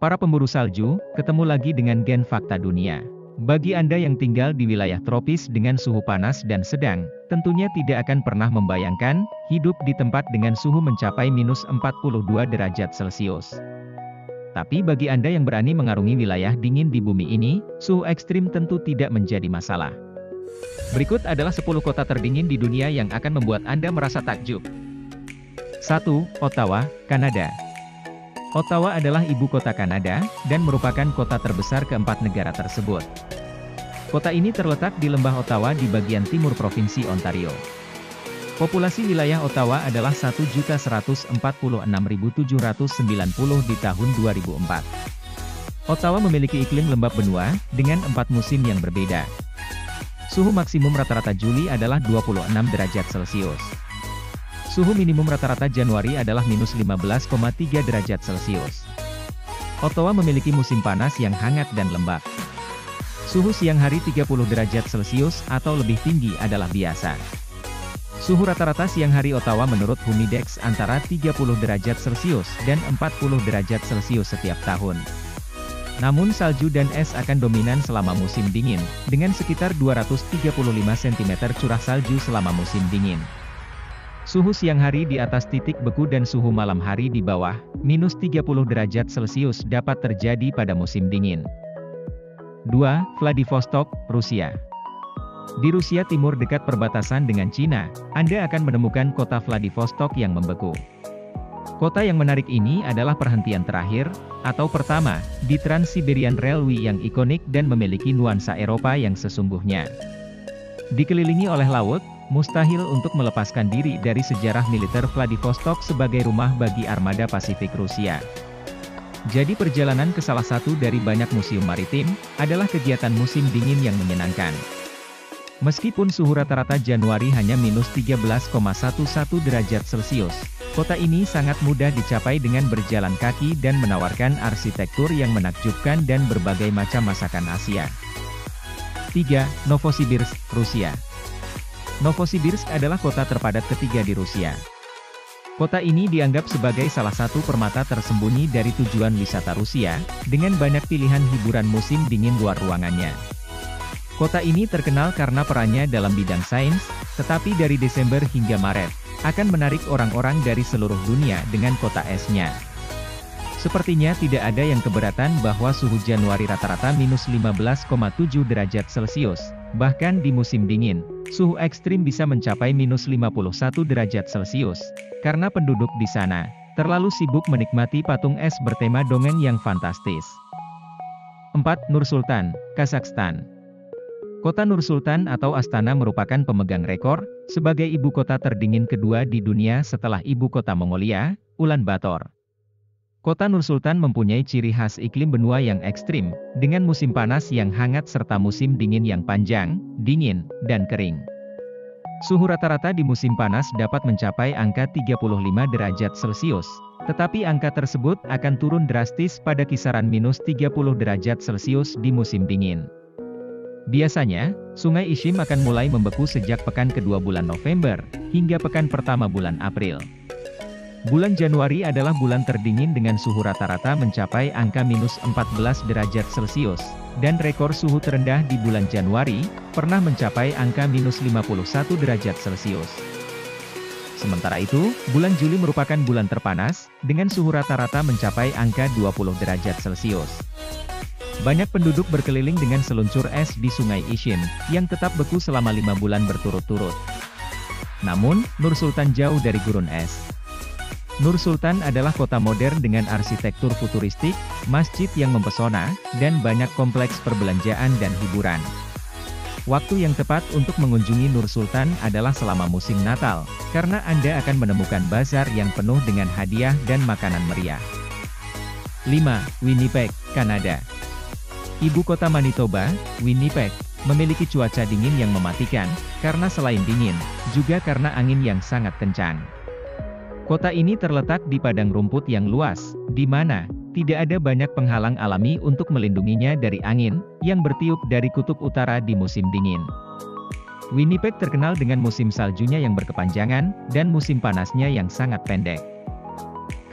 Para pemburu salju, ketemu lagi dengan Gen Fakta Dunia. Bagi Anda yang tinggal di wilayah tropis dengan suhu panas dan sedang, tentunya tidak akan pernah membayangkan, hidup di tempat dengan suhu mencapai minus 42 derajat Celcius. Tapi bagi Anda yang berani mengarungi wilayah dingin di bumi ini, suhu ekstrim tentu tidak menjadi masalah. Berikut adalah 10 kota terdingin di dunia yang akan membuat Anda merasa takjub. 1. Ottawa, Kanada. Ottawa adalah ibu kota Kanada, dan merupakan kota terbesar keempat negara tersebut. Kota ini terletak di lembah Ottawa di bagian timur Provinsi Ontario. Populasi wilayah Ottawa adalah 1.146.790 di tahun 2004. Ottawa memiliki iklim lembab benua, dengan 4 musim yang berbeda. Suhu maksimum rata-rata Juli adalah 26 derajat Celcius. Suhu minimum rata-rata Januari adalah minus 15,3 derajat Celcius. Ottawa memiliki musim panas yang hangat dan lembab. Suhu siang hari 30 derajat Celcius atau lebih tinggi adalah biasa. Suhu rata-rata siang hari Ottawa menurut Humidex antara 30 derajat Celcius dan 40 derajat Celcius setiap tahun. Namun salju dan es akan dominan selama musim dingin, dengan sekitar 235 cm curah salju selama musim dingin. Suhu siang hari di atas titik beku dan suhu malam hari di bawah, minus 30 derajat Celcius dapat terjadi pada musim dingin. 2. Vladivostok, Rusia. Di Rusia Timur dekat perbatasan dengan Cina, Anda akan menemukan kota Vladivostok yang membeku. Kota yang menarik ini adalah perhentian terakhir, atau pertama, di Trans-Siberian Railway yang ikonik dan memiliki nuansa Eropa yang sesungguhnya. Dikelilingi oleh laut, mustahil untuk melepaskan diri dari sejarah militer Vladivostok sebagai rumah bagi armada Pasifik Rusia. Jadi perjalanan ke salah satu dari banyak museum maritim, adalah kegiatan musim dingin yang menyenangkan. Meskipun suhu rata-rata Januari hanya minus 13,11 derajat Celcius, kota ini sangat mudah dicapai dengan berjalan kaki dan menawarkan arsitektur yang menakjubkan dan berbagai macam masakan Asia. 3. Novosibirsk, Rusia. Novosibirsk adalah kota terpadat ketiga di Rusia. Kota ini dianggap sebagai salah satu permata tersembunyi dari tujuan wisata Rusia, dengan banyak pilihan hiburan musim dingin luar ruangannya. Kota ini terkenal karena perannya dalam bidang sains, tetapi dari Desember hingga Maret, akan menarik orang-orang dari seluruh dunia dengan kota esnya. Sepertinya tidak ada yang keberatan bahwa suhu Januari rata-rata minus 15,7 derajat Celcius, bahkan di musim dingin, suhu ekstrim bisa mencapai minus 51 derajat Celcius, karena penduduk di sana terlalu sibuk menikmati patung es bertema dongeng yang fantastis. 4. Nur-Sultan, Kazakhstan. Kota Nur-Sultan atau Astana merupakan pemegang rekor, sebagai ibu kota terdingin kedua di dunia setelah ibu kota Mongolia, Ulaanbaatar. Kota Nur-Sultan mempunyai ciri khas iklim benua yang ekstrim, dengan musim panas yang hangat serta musim dingin yang panjang, dingin, dan kering. Suhu rata-rata di musim panas dapat mencapai angka 35 derajat Celcius, tetapi angka tersebut akan turun drastis pada kisaran minus 30 derajat Celcius di musim dingin. Biasanya, Sungai Ishim akan mulai membeku sejak pekan kedua bulan November, hingga pekan pertama bulan April. Bulan Januari adalah bulan terdingin dengan suhu rata-rata mencapai angka minus 14 derajat Celcius, dan rekor suhu terendah di bulan Januari, pernah mencapai angka minus 51 derajat Celcius. Sementara itu, bulan Juli merupakan bulan terpanas, dengan suhu rata-rata mencapai angka 20 derajat Celcius. Banyak penduduk berkeliling dengan seluncur es di Sungai Ishim, yang tetap beku selama 5 bulan berturut-turut. Namun, Nur-Sultan jauh dari gurun es. Nur-Sultan adalah kota modern dengan arsitektur futuristik, masjid yang mempesona, dan banyak kompleks perbelanjaan dan hiburan. Waktu yang tepat untuk mengunjungi Nur-Sultan adalah selama musim Natal, karena Anda akan menemukan bazar yang penuh dengan hadiah dan makanan meriah. 5. Winnipeg, Kanada. Ibu kota Manitoba, Winnipeg, memiliki cuaca dingin yang mematikan, karena selain dingin, juga karena angin yang sangat kencang. Kota ini terletak di padang rumput yang luas, di mana tidak ada banyak penghalang alami untuk melindunginya dari angin yang bertiup dari kutub utara di musim dingin. Winnipeg terkenal dengan musim saljunya yang berkepanjangan dan musim panasnya yang sangat pendek.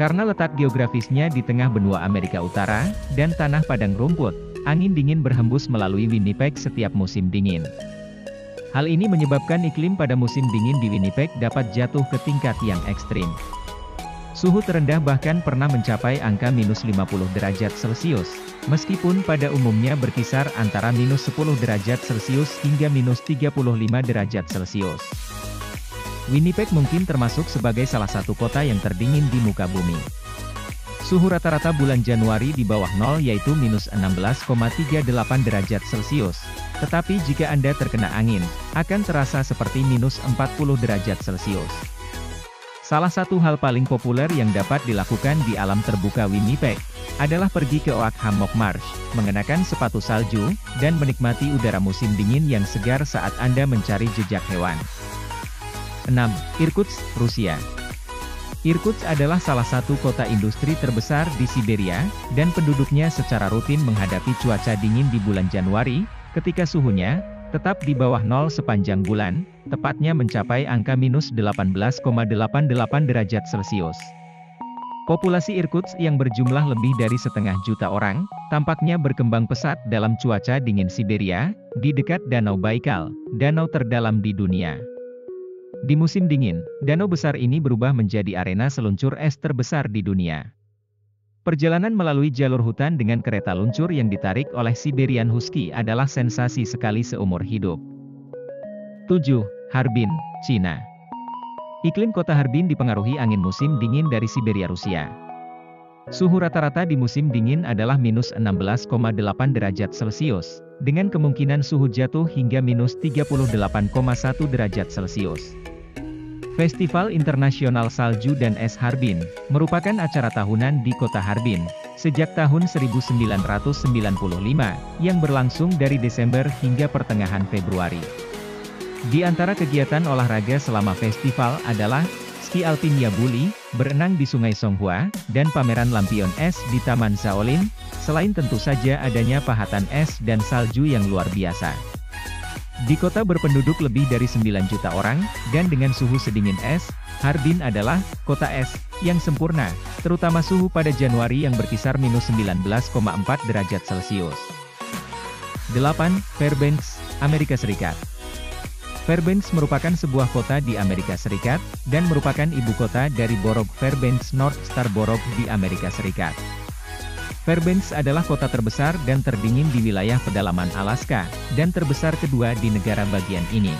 Karena letak geografisnya di tengah benua Amerika Utara, dan tanah padang rumput, angin dingin berhembus melalui Winnipeg setiap musim dingin. Hal ini menyebabkan iklim pada musim dingin di Winnipeg dapat jatuh ke tingkat yang ekstrim. Suhu terendah bahkan pernah mencapai angka minus 50 derajat Celcius, meskipun pada umumnya berkisar antara minus 10 derajat Celcius hingga minus 35 derajat Celcius. Winnipeg mungkin termasuk sebagai salah satu kota yang terdingin di muka bumi. Suhu rata-rata bulan Januari di bawah nol yaitu minus 16,38 derajat Celcius. Tetapi jika Anda terkena angin, akan terasa seperti minus 40 derajat Celcius. Salah satu hal paling populer yang dapat dilakukan di alam terbuka Winnipeg, adalah pergi ke Oak Hammock Marsh, mengenakan sepatu salju, dan menikmati udara musim dingin yang segar saat Anda mencari jejak hewan. 6. Irkutsk, Rusia. Irkutsk adalah salah satu kota industri terbesar di Siberia, dan penduduknya secara rutin menghadapi cuaca dingin di bulan Januari, ketika suhunya tetap di bawah nol sepanjang bulan, tepatnya mencapai angka minus 18,88 derajat Celcius. Populasi Irkutsk yang berjumlah lebih dari 500,000 orang, tampaknya berkembang pesat dalam cuaca dingin Siberia, di dekat Danau Baikal, danau terdalam di dunia. Di musim dingin, danau besar ini berubah menjadi arena seluncur es terbesar di dunia. Perjalanan melalui jalur hutan dengan kereta luncur yang ditarik oleh Siberian Husky adalah sensasi sekali seumur hidup. 7. Harbin, Cina. Iklim kota Harbin dipengaruhi angin musim dingin dari Siberia, Rusia. Suhu rata-rata di musim dingin adalah minus 16,8 derajat Celcius, dengan kemungkinan suhu jatuh hingga minus 38,1 derajat Celcius. Festival Internasional Salju dan Es Harbin, merupakan acara tahunan di kota Harbin, sejak tahun 1995, yang berlangsung dari Desember hingga pertengahan Februari. Di antara kegiatan olahraga selama festival adalah, ski alpin Yabuli, berenang di Sungai Songhua, dan pameran lampion es di Taman Shaolin, selain tentu saja adanya pahatan es dan salju yang luar biasa. Di kota berpenduduk lebih dari 9 juta orang, dan dengan suhu sedingin es, Harbin adalah kota es yang sempurna, terutama suhu pada Januari yang berkisar minus 19,4 derajat Celcius. 8. Fairbanks, Amerika Serikat. Fairbanks merupakan sebuah kota di Amerika Serikat, dan merupakan ibu kota dari Borough Fairbanks North Star Borough di Amerika Serikat. Fairbanks adalah kota terbesar dan terdingin di wilayah pedalaman Alaska, dan terbesar kedua di negara bagian ini.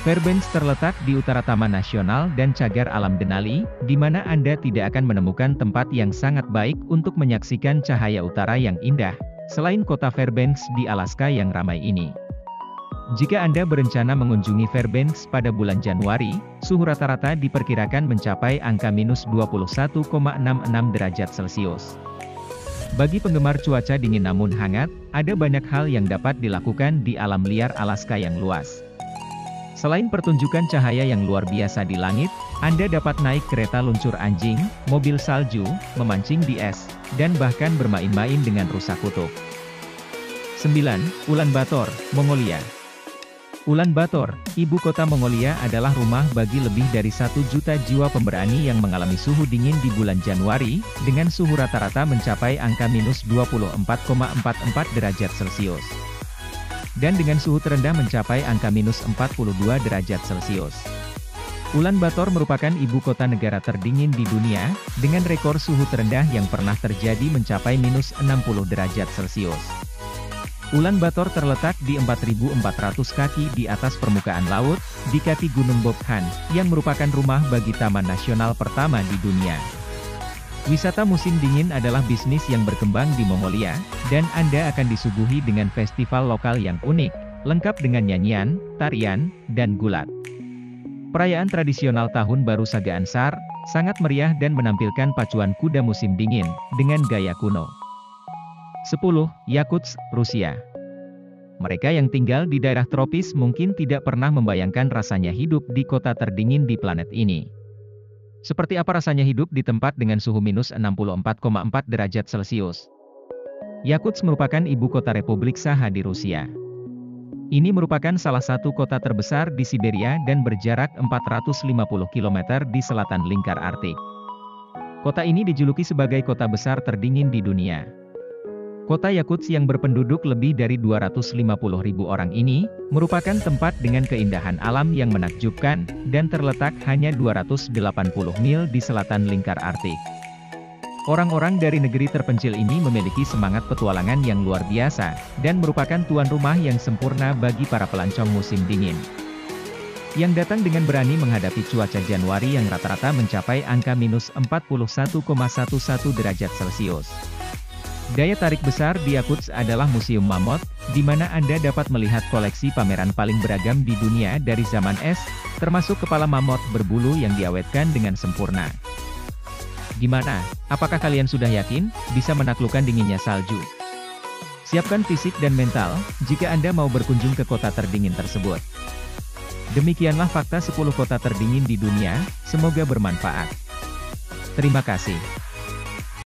Fairbanks terletak di utara Taman Nasional dan Cagar Alam Denali, di mana Anda tidak akan menemukan tempat yang sangat baik untuk menyaksikan cahaya utara yang indah, selain kota Fairbanks di Alaska yang ramai ini. Jika Anda berencana mengunjungi Fairbanks pada bulan Januari, suhu rata-rata diperkirakan mencapai angka minus 21,66 derajat Celcius. Bagi penggemar cuaca dingin namun hangat, ada banyak hal yang dapat dilakukan di alam liar Alaska yang luas. Selain pertunjukan cahaya yang luar biasa di langit, Anda dapat naik kereta luncur anjing, mobil salju, memancing di es, dan bahkan bermain-main dengan rusa kutub. 9. Ulaanbaatar, Mongolia. Ulaanbaatar, ibu kota Mongolia adalah rumah bagi lebih dari 1 juta jiwa pemberani yang mengalami suhu dingin di bulan Januari, dengan suhu rata-rata mencapai angka minus 24,44 derajat Celcius. Dan dengan suhu terendah mencapai angka minus 42 derajat Celcius. Ulaanbaatar merupakan ibu kota negara terdingin di dunia, dengan rekor suhu terendah yang pernah terjadi mencapai minus 60 derajat Celcius. Ulaanbaatar terletak di 4.400 kaki di atas permukaan laut, di kaki Gunung Boghan, yang merupakan rumah bagi taman nasional pertama di dunia. Wisata musim dingin adalah bisnis yang berkembang di Mongolia, dan Anda akan disuguhi dengan festival lokal yang unik, lengkap dengan nyanyian, tarian, dan gulat. Perayaan tradisional Tahun Baru Sagansar, sangat meriah dan menampilkan pacuan kuda musim dingin, dengan gaya kuno. 10. Yakutsk, Rusia. Mereka yang tinggal di daerah tropis mungkin tidak pernah membayangkan rasanya hidup di kota terdingin di planet ini. Seperti apa rasanya hidup di tempat dengan suhu minus 64,4 derajat Celcius? Yakutsk merupakan ibu kota Republik Sakha di Rusia. Ini merupakan salah satu kota terbesar di Siberia dan berjarak 450 km di selatan lingkar Arktik. Kota ini dijuluki sebagai kota besar terdingin di dunia. Kota Yakutsk yang berpenduduk lebih dari 250.000 orang ini, merupakan tempat dengan keindahan alam yang menakjubkan, dan terletak hanya 280 mil di selatan lingkar Arktik. Orang-orang dari negeri terpencil ini memiliki semangat petualangan yang luar biasa, dan merupakan tuan rumah yang sempurna bagi para pelancong musim dingin, yang datang dengan berani menghadapi cuaca Januari yang rata-rata mencapai angka minus 41,11 derajat Celcius. Daya tarik besar di Yakutsk adalah Museum Mammoth, di mana Anda dapat melihat koleksi pameran paling beragam di dunia dari zaman es, termasuk kepala mammoth berbulu yang diawetkan dengan sempurna. Gimana? Apakah kalian sudah yakin bisa menaklukkan dinginnya salju? Siapkan fisik dan mental, jika Anda mau berkunjung ke kota terdingin tersebut. Demikianlah fakta 10 kota terdingin di dunia, semoga bermanfaat. Terima kasih.